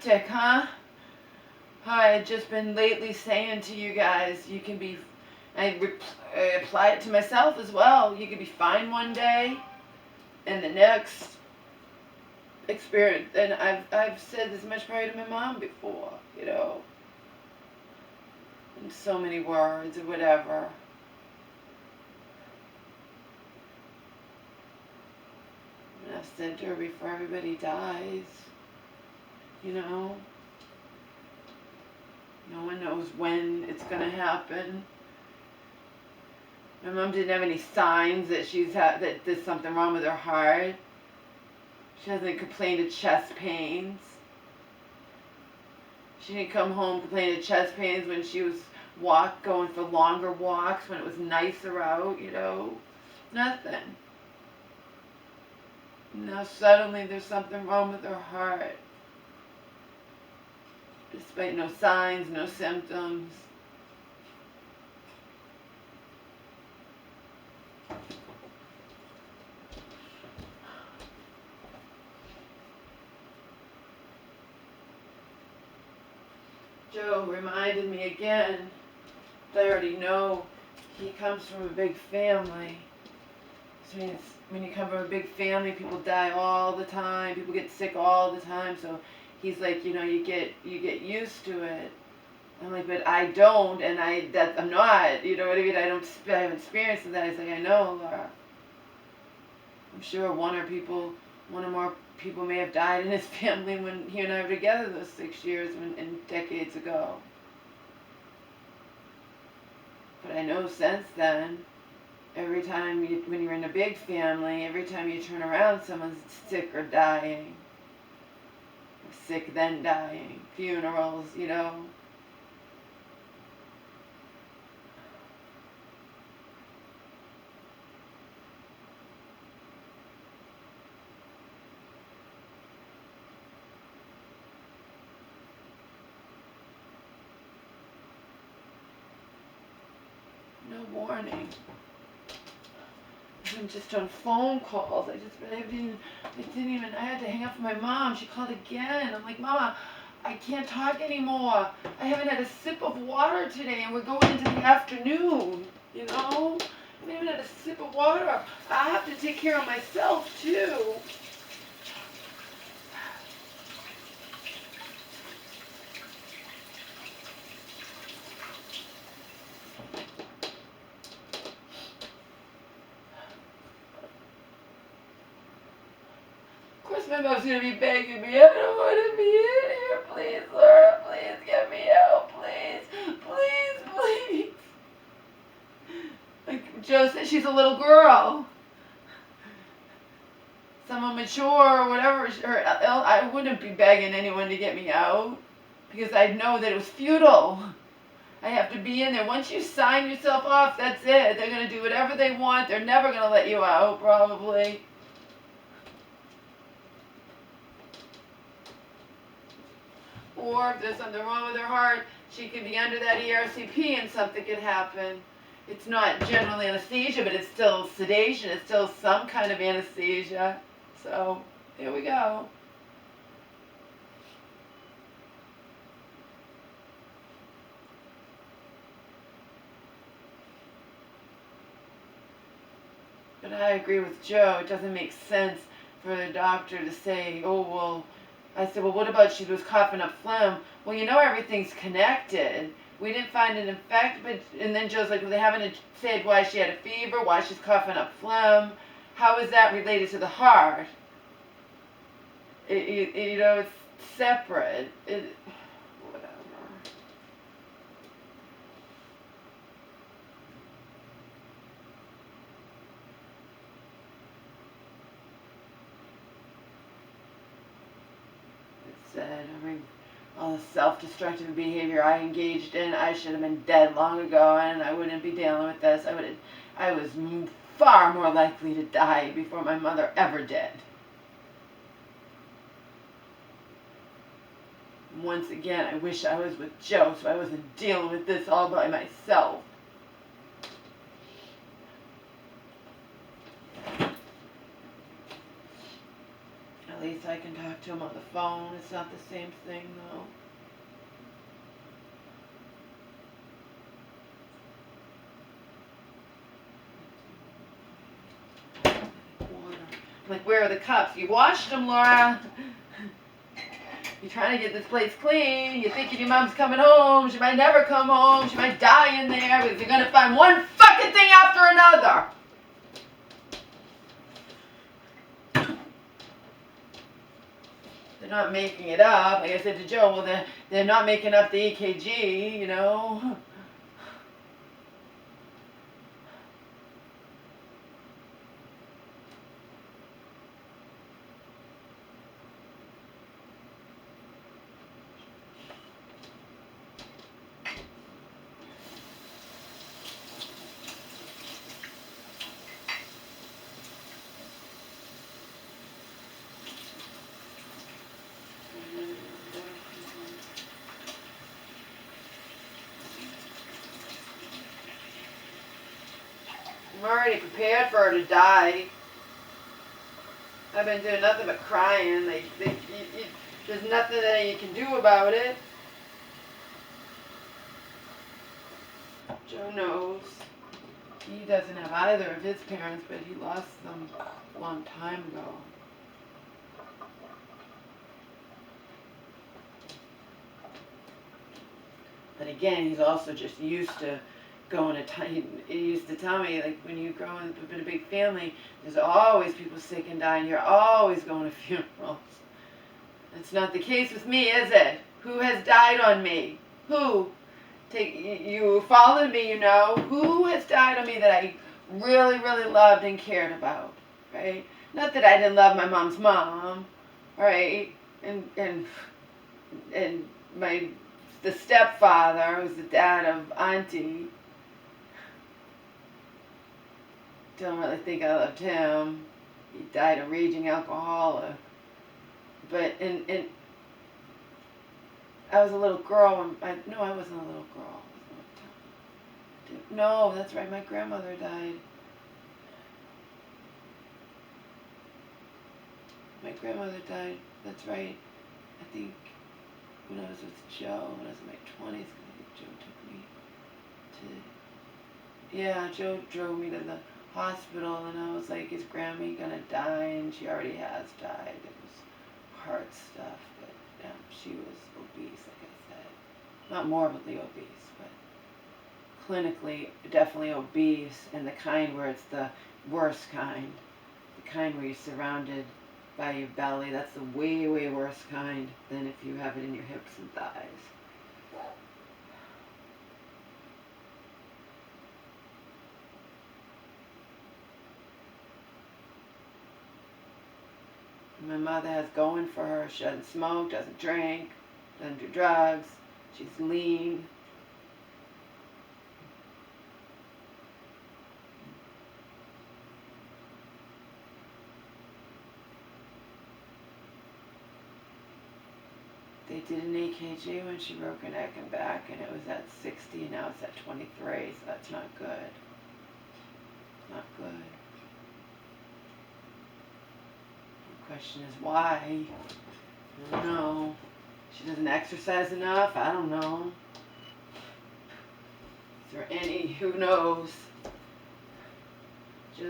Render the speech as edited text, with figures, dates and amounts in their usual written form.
hectic, huh? I had just been lately saying to you guys, you can be, I apply it to myself as well. You can be fine one day, and the next experience, and I've said this much probably to my mom before, you know, in so many words or whatever. And I've said to her before everybody dies, you know, no one knows when it's going to happen. My mom didn't have any signs that that there's something wrong with her heart. She hasn't complained of chest pains. She didn't come home complaining of chest pains when she was going for longer walks, when it was nicer out, you know. Nothing. Now suddenly there's something wrong with her heart. Despite no signs, no symptoms. Joe reminded me again that I already know he comes from a big family. So when you come from a big family, people die all the time. People get sick all the time. So he's like, you know, you get used to it. I'm like, but I don't, and I'm not. You know what I mean? I haven't experienced that. He's like, I know, Laura. I'm sure one or more people may have died in his family when he and I were together those 6 years and decades ago. But I know since then, every time when you're in a big family, every time you turn around, someone's sick or dying. Or sick then dying. Funerals, you know. No warning. I'm just on phone calls. I had to hang up with my mom. She called again. I'm like, Mama, I can't talk anymore. I haven't had a sip of water today, and we're going into the afternoon, you know? I haven't had a sip of water. I have to take care of myself, too. Of course, my mom's going to be begging me. I don't want to be in here. Please, Laura, please get me out. Please, please, please. Like Joe said, she's a little girl. Someone mature or whatever, or I wouldn't be begging anyone to get me out because I know that it was futile. I have to be in there. Once you sign yourself off, that's it. They're going to do whatever they want. They're never going to let you out, probably. Or if there's something wrong with her heart, she could be under that ERCP and something could happen. It's not general anesthesia, but it's still sedation. It's still some kind of anesthesia. So, here we go. But I agree with Joe. It doesn't make sense for the doctor to say, oh, well, I said, well, what about she was coughing up phlegm? Well, you know everything's connected. We didn't find an infection, and then Joe's like, well, they haven't said why she had a fever, why she's coughing up phlegm. How is that related to the heart? You know, it's separate. Whatever. It said, all the self-destructive behavior I engaged in, I should have been dead long ago, and I wouldn't be dealing with this. I was far more likely to die before my mother ever did. Once again, I wish I was with Joe so I wasn't dealing with this all by myself. At least I can talk to him on the phone. It's not the same thing, though. Water. I'm like, where are the cups? You washed them, Laura. You're trying to get this place clean. You're thinking your mom's coming home. She might never come home. She might die in there because you're going to find one fucking thing after another. They're not making it up. Like I said to Joe, well, they're not making up the EKG, you know. I'm already prepared for her to die. I've been doing nothing but crying. There's nothing that you can do about it. Joe knows. He doesn't have either of his parents, but he lost them a long time ago. But again, he's also just used to going to he used to tell me, like, when you grow up in a big family, there's always people sick and dying. You're always going to funerals. That's not the case with me, is it? Who has died on me? Who? You followed me, you know. Who has died on me that I really, really loved and cared about, right? Not that I didn't love my mom's mom, right? And the stepfather was the dad of Auntie. Don't really think I loved him. He died a raging alcoholic. But and I was a little girl. No, I wasn't a little girl. No, that's right. My grandmother died. My grandmother died. That's right. I think when I was with Joe, when I was in my 20s, because I think Joe took me to. Yeah, Joe drove me to the hospital, and I was like, "Is Grammy gonna die?" And she already has died. It was heart stuff, but she was obese, like I said. Not morbidly obese, but clinically definitely obese, and the kind where it's the worst kind. The kind where you're surrounded by your belly. That's the way, way worse kind than if you have it in your hips and thighs. My mother has going for her. She doesn't smoke, doesn't drink, doesn't do drugs. She's lean. They did an EKG when she broke her neck and back, and it was at 60, and now it's at 23, so that's not good. Not good. The question is why? I don't know. She doesn't exercise enough? I don't know. Is there any? Who knows?